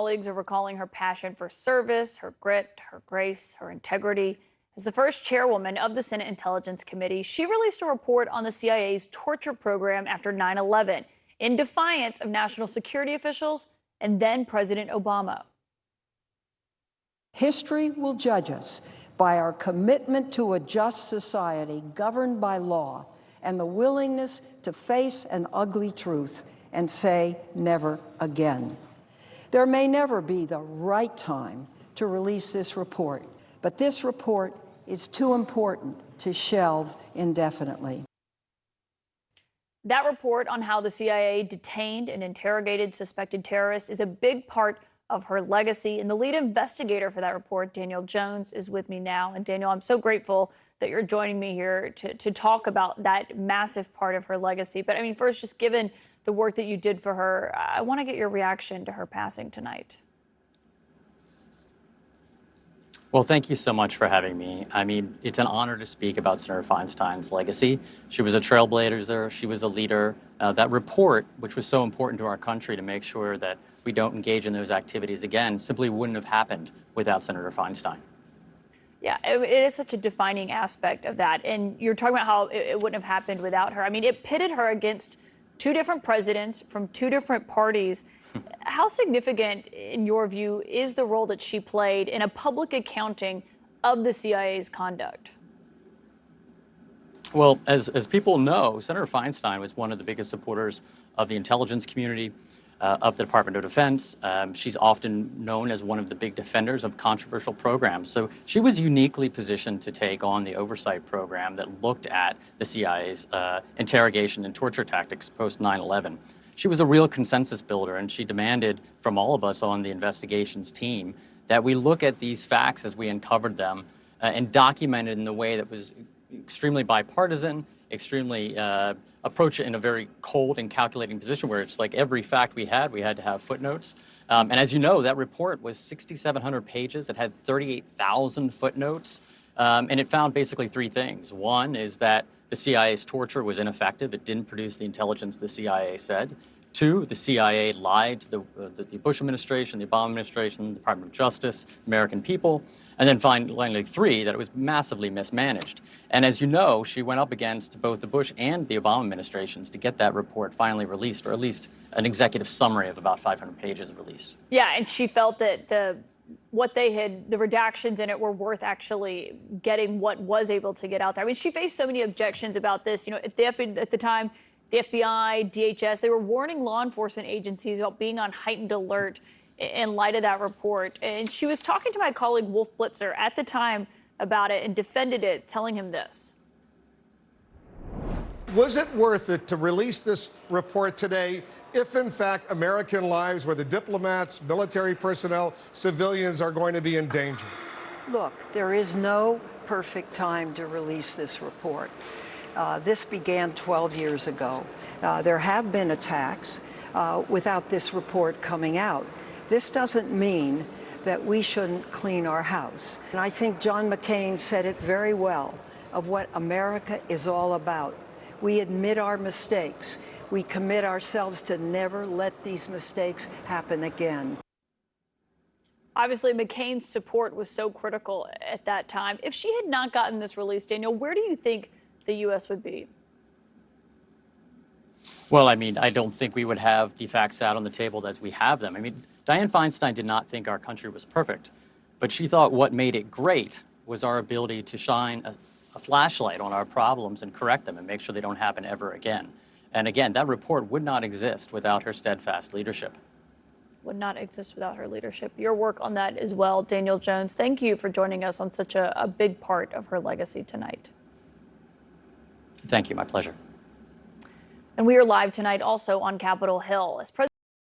colleagues are recalling her passion for service, her grit, her grace, her integrity. As the first chairwoman of the Senate Intelligence Committee, she released a report on the CIA's torture program after 9/11 in defiance of national security officials and then President Obama. History will judge us by our commitment to a just society governed by law and the willingness to face an ugly truth and say never again. There may never be the right time to release this report, but this report is too important to shelve indefinitely. That report on how the CIA detained and interrogated suspected terrorists is a big part of her legacy. And the lead investigator for that report, Daniel Jones, is with me now. And Daniel, I'm so grateful that you're joining me here to talk about that massive part of her legacy. But I mean, first, just given the work that you did for her, I want to get your reaction to her passing tonight. Well, thank you so much for having me. I mean, it's an honor to speak about Senator Feinstein's legacy. She was a trailblazer. She was a leader. That report, which was so important to our country to make sure that we don't engage in those activities again, simply wouldn't have happened without Senator Feinstein. Yeah, it is such a defining aspect of that. And you're talking about how it wouldn't have happened without her. I mean, it pitted her against two different presidents from two different parties. How significant, in your view, is the role that she played in a public accounting of the CIA's conduct? Well, as people know, Senator Feinstein was one of the biggest supporters of the intelligence community, of the Department of Defense. She's often known as one of the big defenders of controversial programs. So she was uniquely positioned to take on the oversight program that looked at the CIA's interrogation and torture tactics post 9/11. She was a real consensus builder, and she demanded from all of us on the investigations team that we look at these facts as we uncovered them and documented in the way that was extremely bipartisan, extremely approach it in a very cold and calculating position where it's like every fact we had to have footnotes. And as you know, that report was 6,700 pages. It had 38,000 footnotes, and it found basically three things. One is that the CIA's torture was ineffective. It didn't produce the intelligence the CIA said. Two, the CIA lied to the Bush administration, the Obama administration, the Department of Justice, American people. And then finally, three, that it was massively mismanaged. And as you know, she went up against both the Bush and the Obama administrations to get that report finally released, or at least an executive summary of about 500 pages released. Yeah, and she felt that the redactions in it were worth actually getting what was able to get out there. I mean, she faced so many objections about this. You know, at the time, the FBI, DHS, they were warning law enforcement agencies about being on heightened alert in light of that report. And she was talking to my colleague Wolf Blitzer at the time about it and defended it, telling him this. Was it worth it to release this report today if, in fact, American lives, whether diplomats, military personnel, civilians, are going to be in danger? Look, there is no perfect time to release this report. This began 12 years ago. There have been attacks without this report coming out. This doesn't mean that we shouldn't clean our house. And I think John McCain said it very well of what America is all about. We admit our mistakes. We commit ourselves to never let these mistakes happen again. Obviously, McCain's support was so critical at that time. If she had not gotten this release, Daniel, where do you think the U.S. would be? Well, I mean, I don't think we would have the facts out on the table as we have them. I mean, Dianne Feinstein did not think our country was perfect, but she thought what made it great was our ability to shine a flashlight on our problems and correct them and make sure they don't happen ever again. And again, that report would not exist without her steadfast leadership. Would not exist without her leadership. Your work on that as well, Daniel Jones. Thank you for joining us on such a big part of her legacy tonight. Thank you. My pleasure. And we are live tonight also on Capitol Hill as President